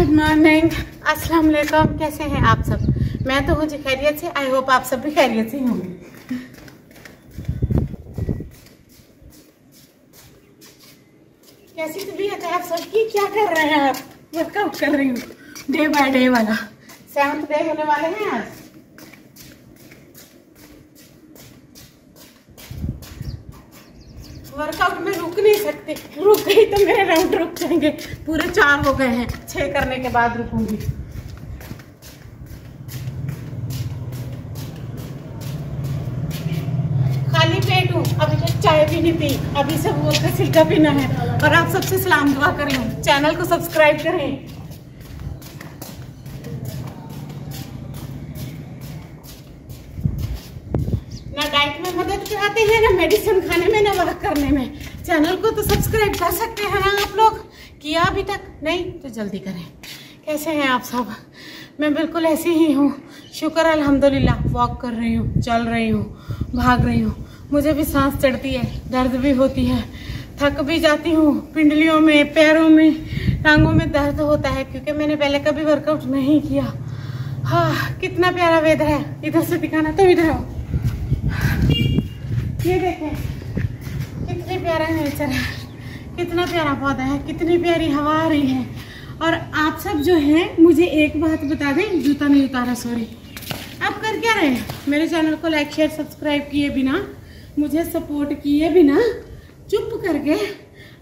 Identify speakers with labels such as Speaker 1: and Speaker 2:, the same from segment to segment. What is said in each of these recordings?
Speaker 1: Good morning, अस्सलाम वालेकुम। कैसे हैं आप सब? मैं तो हूँ जी खैरियत से। आई होप आप सब भी खैरियत से होंगे। कैसी तबीयत है आप सबकी? क्या कर रहे हैं आप? वर्कआउट कर रही हूँ, डे बाय डे वाला। 7th डे होने वाले हैं आज। वर्कआउट में रुक नहीं सकती, रुक गई तो मेरे राउंड रुक जाएंगे। पूरे 4 हो गए हैं, 6 करने के बाद रुकूंगी। खाली पेट हूँ, अभी तक चाय भी नहीं पी। अभी से वो का सिल्का पीना है। और आप सबसे सलाम दुआ कर रही हूँ, चैनल को सब्सक्राइब करें। ना डाइट में मदद कराते हैं, ना मेडिसिन खाने में, ना वर्क करने में। चैनल को तो सब्सक्राइब कर सकते हैं ना आप लोग? किया अभी तक नहीं तो जल्दी करें। कैसे हैं आप सब? मैं बिल्कुल ऐसी ही हूँ, शुक्र अल्हम्दुलिल्लाह। वॉक कर रही हूँ, चल रही हूँ, भाग रही हूँ। मुझे भी सांस चढ़ती है, दर्द भी होती है, थक भी जाती हूँ। पिंडलियों में, पैरों में, टांगों में दर्द होता है क्योंकि मैंने पहले कभी वर्कआउट नहीं किया। हाँ, कितना प्यारा वेदर है। इधर से दिखाना तो, इधर आओ। ये देखें कितनी प्यारा नेचर है, कितना प्यारा पौधा है, कितनी प्यारी हवा आ रही है। और आप सब जो हैं, मुझे एक बात बता दें, जूता नहीं उतारा, सॉरी। आप कर क्या रहे हैं? मेरे चैनल को लाइक शेयर सब्सक्राइब किए बिना, मुझे सपोर्ट किए बिना चुप करके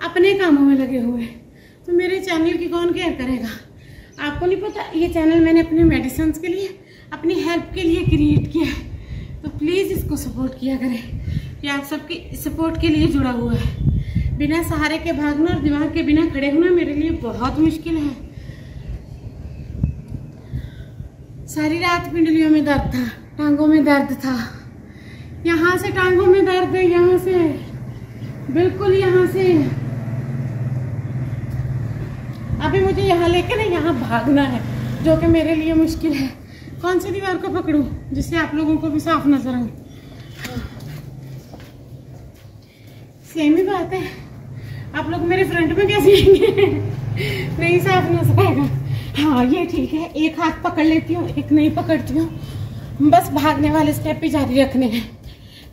Speaker 1: अपने कामों में लगे हुए। तो मेरे चैनल की कौन केयर करेगा? आपको नहीं पता? ये चैनल मैंने अपने मेडिसिन के लिए, अपनी हेल्प के लिए क्रिएट किया है। तो प्लीज़ इसको सपोर्ट किया करें। ये आप सबकी सपोर्ट के लिए जुड़ा हुआ है। बिना सहारे के भागना और दिमाग के बिना खड़े होना मेरे लिए बहुत मुश्किल है। सारी रात पिंडलियों में दर्द था, टांगों में दर्द था। यहाँ से टांगों में दर्द है, यहाँ से बिल्कुल, यहाँ से। अभी मुझे यहाँ लेकर ना यहाँ भागना है, जो कि मेरे लिए मुश्किल है। कौन सी दीवार को पकड़ूं जिससे आप लोगों को भी साफ नजर आऊं? सेम ही बात है। आप लोग मेरे फ्रंट में कैसे आएंगे? नहीं साफ नजर आएगा। हाँ ये ठीक है, एक हाथ पकड़ लेती हूँ, एक नहीं पकड़ती हूँ। बस भागने वाले स्टेप ही जारी रखने हैं।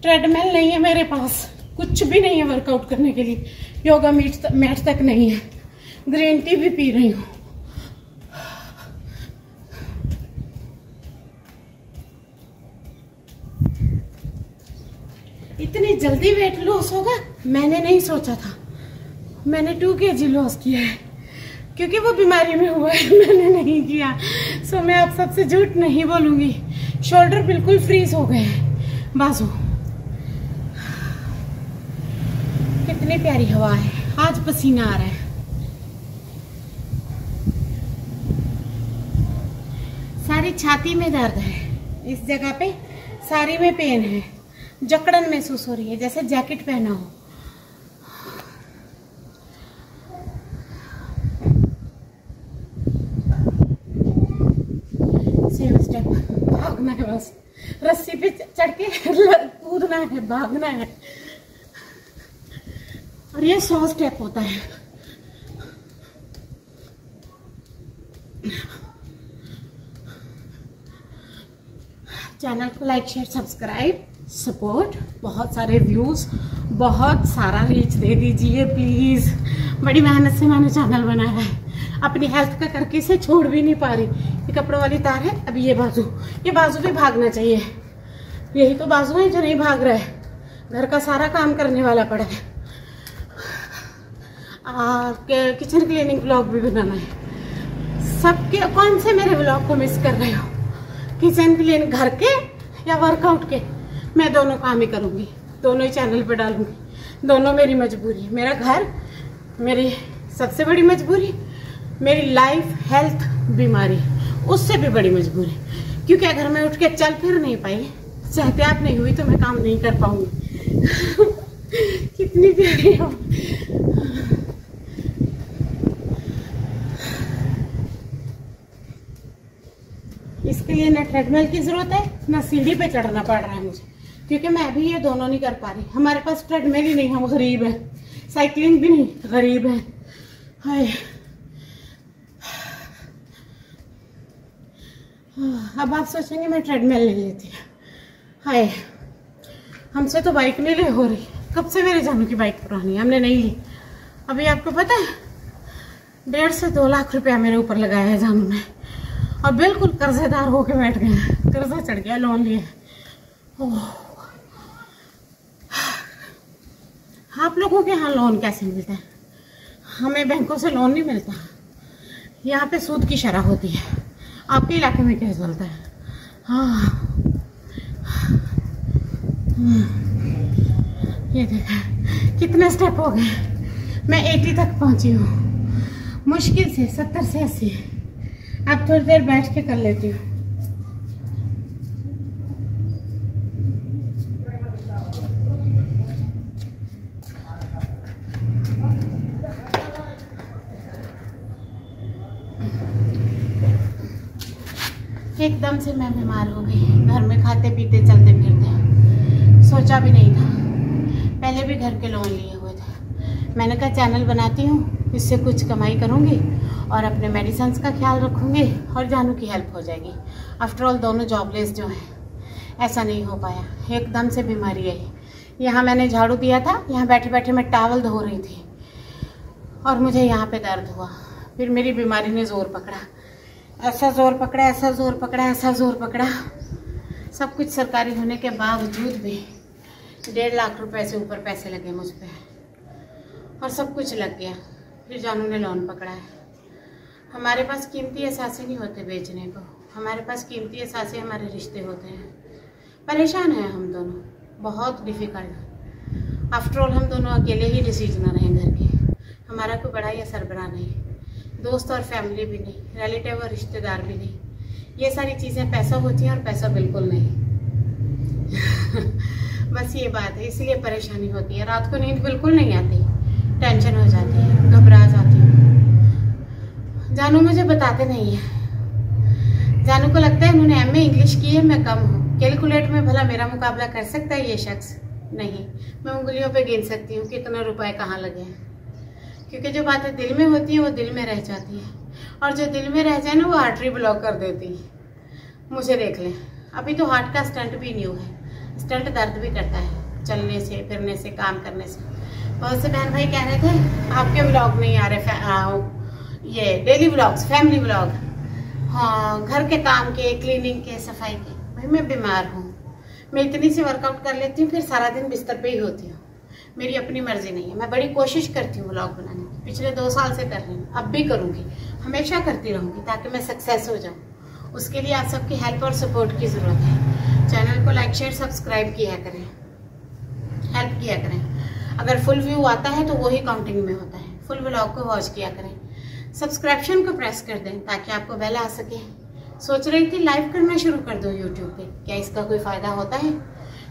Speaker 1: ट्रेडमिल नहीं है मेरे पास, कुछ भी नहीं है वर्कआउट करने के लिए। योगा मैट तक नहीं है। ग्रीन टी भी पी रही हूँ। इतनी जल्दी वेट लॉस होगा मैंने नहीं सोचा था। मैंने 2 kg लॉस किया है क्योंकि वो बीमारी में हुआ है, मैंने नहीं किया। सो मैं आप सबसे झूठ नहीं बोलूंगी। शोल्डर बिल्कुल फ्रीज हो गए हैं, बाजू। कितनी प्यारी हवा है, आज पसीना आ रहा है। सारी छाती में दर्द है, इस जगह पे सारी में पेन है। जकड़न महसूस हो रही है, जैसे जैकेट पहना हो। सेम स्टेप, भागना है बस। रस्सी पे चढ़ के कूदना है, भागना है। और ये 100 स्टेप होता है। चैनल को लाइक शेयर सब्सक्राइब सपोर्ट, बहुत सारे व्यूज, बहुत सारा रीच दे दीजिए प्लीज। बड़ी मेहनत से मैंने चैनल बनाया है, अपनी हेल्थ का करके इसे छोड़ भी नहीं पा रही। ये कपड़ों वाली तार है। अभी ये बाजू भी भागना चाहिए। यही तो बाजू है जो नहीं भाग रहा है। घर का सारा काम करने वाला पड़ा है। किचन क्लीनिंग ब्लॉग भी बनाना है। सबके कौन से मेरे ब्लॉग को मिस कर रहे हो? किचन क्लीन, घर के या वर्कआउट के? मैं दोनों काम ही करूंगी, दोनों ही चैनल पे डालूंगी। दोनों मेरी मजबूरी। मेरा घर मेरी सबसे बड़ी मजबूरी, मेरी लाइफ, हेल्थ, बीमारी उससे भी बड़ी मजबूरी। क्योंकि अगर मैं उठ के चल फिर नहीं पाई, एहतियात नहीं हुई, तो मैं काम नहीं कर पाऊंगी। कितनी प्यारी हो। इसके लिए ना ट्रेडमिल की जरूरत है, ना सीढ़ी पे चढ़ना पड़ रहा है मुझे, क्योंकि मैं भी ये दोनों नहीं कर पा रही। हमारे पास ट्रेडमिल ही नहीं, हम गरीब हैं। साइकिलिंग भी नहीं, गरीब हैं। हाय अब आप सोचेंगे मैं ट्रेडमिल ले लेती हूँ। हाय, हमसे तो बाइक नहीं ले हो रही। कब से मेरे जानू की बाइक पुरानी है, हमने नहीं ली। अभी आपको पता है 1.5 से 2 लाख रुपया मेरे ऊपर लगाया है जानू ने, और बिल्कुल कर्जेदार होके बैठ गए हैं। कर्जा चढ़ गया, लोन लिया। आप लोगों के यहाँ लोन कैसे मिलता है? हमें बैंकों से लोन नहीं मिलता। यहाँ पे सूद की शरह होती है। आपके इलाके में क्या चलता है? हाँ, ये देखा कितने स्टेप हो गए। मैं 80 तक पहुंची हूँ, मुश्किल से 70 से 80। अब थोड़ी देर बैठ के कर लेती हूँ। एकदम से मैं बीमार हो गई। घर में खाते पीते चलते फिरते, सोचा भी नहीं था। पहले भी घर के लोन लिए हुए थे। मैंने कहा चैनल बनाती हूँ, इससे कुछ कमाई करूँगी और अपने मेडिसिन का ख्याल रखूँगी और जानू की हेल्प हो जाएगी। आफ्टर ऑल दोनों जॉबलेस जो हैं, ऐसा नहीं हो पाया। एकदम से बीमारी आई। यहाँ मैंने झाड़ू दिया था, यहाँ बैठे बैठे मैं टावल धो रही थी और मुझे यहाँ पे दर्द हुआ। फिर मेरी बीमारी ने ज़ोर पकड़ा, ऐसा ज़ोर पकड़ा, ऐसा ज़ोर पकड़ा, ऐसा ज़ोर पकड़ा। सब कुछ सरकारी होने के बावजूद भी 1.5 लाख रुपए से ऊपर पैसे लगे मुझ पे और सब कुछ लग गया। फिर जानू ने लोन पकड़ा है। हमारे पास कीमती असासे नहीं होते बेचने को, हमारे पास कीमती असासे हमारे रिश्ते होते हैं। परेशान हैं हम दोनों, बहुत डिफ़िकल्ट। आफ्टर ऑल हम दोनों अकेले ही डिसीजनर हैं घर के। हमारा कोई बड़ा या सरबराह नहीं, दोस्त और फैमिली भी नहीं, रिलेटिव और रिश्तेदार भी नहीं। ये सारी चीज़ें पैसा होती हैं और पैसा बिल्कुल नहीं। बस ये बात है, इसीलिए परेशानी होती है। रात को नींद बिल्कुल नहीं आती, टेंशन हो जाती है, घबरा जाती हूँ। जानू मुझे बताते नहीं है। जानू को लगता है उन्होंने MA इंग्लिश की है, मैं कम हूँ। कैलकुलेट में भला मेरा मुकाबला कर सकता है ये शख्स? नहीं। मैं उंगलियों पे गिन सकती हूँ कितने रुपए कहाँ लगे हैं, क्योंकि जो बातें दिल में होती हैं वो दिल में रह जाती हैं, और जो दिल में रह जाए ना वो आर्टरी ब्लॉक कर देती है। मुझे देख लें, अभी तो हार्ट का स्टंट भी न्यू है। स्टंट दर्द भी करता है, चलने से, फिरने से, काम करने से। बहुत से बहन भाई कह रहे थे आपके ब्लॉग नहीं आ रहे, ये डेली ब्लॉग्स, फैमिली ब्लॉग, हाँ, घर के काम के, क्लीनिंग के, सफाई के। भाई मैं बीमार हूँ, मैं इतनी सी वर्कआउट कर लेती हूँ, फिर सारा दिन बिस्तर पे ही होती हूँ। मेरी अपनी मर्जी नहीं है। मैं बड़ी कोशिश करती हूँ ब्लॉग बनाने की, पिछले 2 साल से कर रही हूँ, अब भी करूँगी, हमेशा करती रहूँगी, ताकि मैं सक्सेस हो जाऊँ। उसके लिए आप सबकी हेल्प और सपोर्ट की ज़रूरत है। चैनल को लाइक, शेयर, सब्सक्राइब किया करें, हेल्प किया करें। अगर फुल व्यू आता है तो वही काउंटिंग में होता है। फुल ब्लॉग को वॉच किया करें, सब्सक्रिप्शन को प्रेस कर दें ताकि आपको बेल आ सके। सोच रही थी लाइव करना शुरू कर दो यूट्यूब पे, क्या इसका कोई फ़ायदा होता है?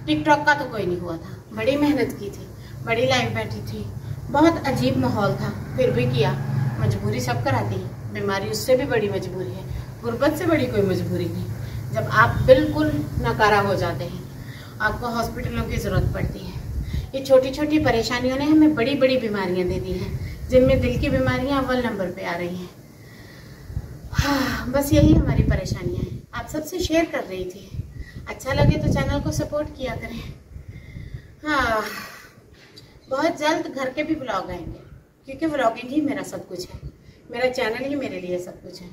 Speaker 1: टिकटॉक का तो कोई नहीं हुआ था, बड़ी मेहनत की थी, बड़ी लाइव बैठी थी, बहुत अजीब माहौल था, फिर भी किया। मजबूरी सब कराती है, बीमारी उससे भी बड़ी मजबूरी है, गुर्बत से बड़ी कोई मजबूरी नहीं। जब आप बिल्कुल नकारा हो जाते हैं, आपको हॉस्पिटलों की ज़रूरत पड़ती है। ये छोटी छोटी परेशानियों ने हमें बड़ी बड़ी बीमारियां दे दी हैं, जिनमें दिल की बीमारियां अव्वल नंबर पे आ रही हैं। हाँ, बस यही हमारी परेशानियां हैं। आप सबसे शेयर कर रही थी, अच्छा लगे तो चैनल को सपोर्ट किया करें। हाँ, बहुत जल्द घर के भी ब्लॉग आएंगे, क्योंकि व्लॉगिंग ही मेरा सब कुछ है, मेरा चैनल ही मेरे लिए सब कुछ है।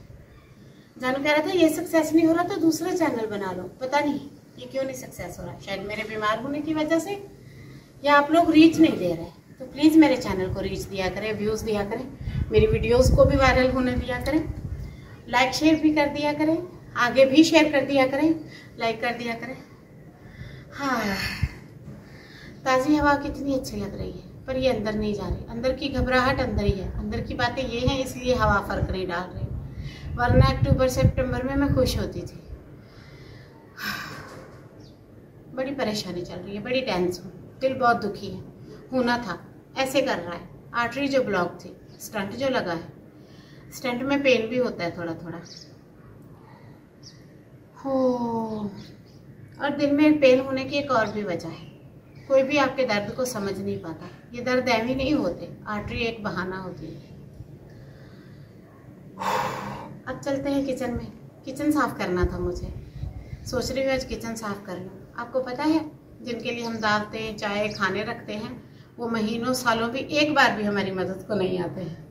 Speaker 1: जानू कह रहा था ये सक्सेस नहीं हो रहा तो दूसरा चैनल बना लो। पता नहीं ये क्यों नहीं सक्सेस हो रहा, शायद मेरे बीमार होने की वजह से, या आप लोग रीच नहीं दे रहे। तो प्लीज़ मेरे चैनल को रीच दिया करें, व्यूज़ दिया करें, मेरी वीडियोस को भी वायरल होने दिया करें, लाइक शेयर भी कर दिया करें, आगे भी शेयर कर दिया करें, लाइक कर दिया करें। हाँ, ताज़ी हवा कितनी अच्छी लग रही है, पर ये अंदर नहीं जा रही। अंदर की घबराहट अंदर ही है, अंदर की बातें ये हैं, इसलिए हवा फर्क नहीं डाल रही। वरना अक्टूबर सितंबर में मैं खुश होती थी। बड़ी परेशानी चल रही है, बड़ी टेंस हूँ, दिल बहुत दुखी है। होना था, ऐसे कर रहा है। आर्टरी जो ब्लॉक थी, स्टंट जो लगा है, स्टंट में पेन भी होता है थोड़ा थोड़ा हो, और दिल में पेन होने की एक और भी वजह है। कोई भी आपके दर्द को समझ नहीं पाता। ये दर्द ऐवी नहीं होते, आर्टरी एक बहाना होती है। अब चलते हैं किचन में, किचन साफ़ करना था मुझे। सोच रही हूँ आज किचन साफ़ कर लूँ। आपको पता है जिनके लिए हम दावतें चाय खाने रखते हैं वो महीनों सालों भी एक बार भी हमारी मदद को नहीं आते हैं।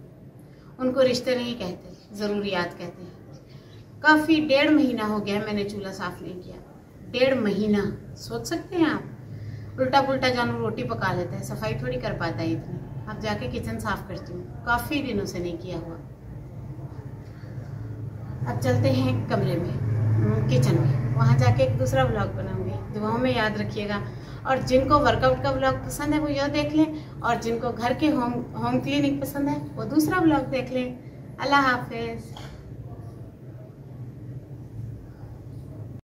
Speaker 1: उनको रिश्ते नहीं कहते, ज़रूरियात कहते हैं। काफ़ी 1.5 महीना हो गया मैंने चूल्हा साफ़ नहीं किया। 1.5 महीना, सोच सकते हैं आप। उल्टा पुल्टा जानवर रोटी पका लेता है, सफाई थोड़ी कर पाता है इतनी। अब जाके किचन साफ़ करती हूँ, काफ़ी दिनों से नहीं किया हुआ। अब चलते हैं कमरे में, किचन में, वहाँ जाके एक दूसरा व्लॉग बनाऊंगी। दुआओं में याद रखिएगा। और जिनको वर्कआउट का व्लॉग पसंद है वो यह देख लें, और जिनको घर के होम क्लीनिंग पसंद है वो दूसरा व्लॉग देख लें। अल्लाह हाफिज़।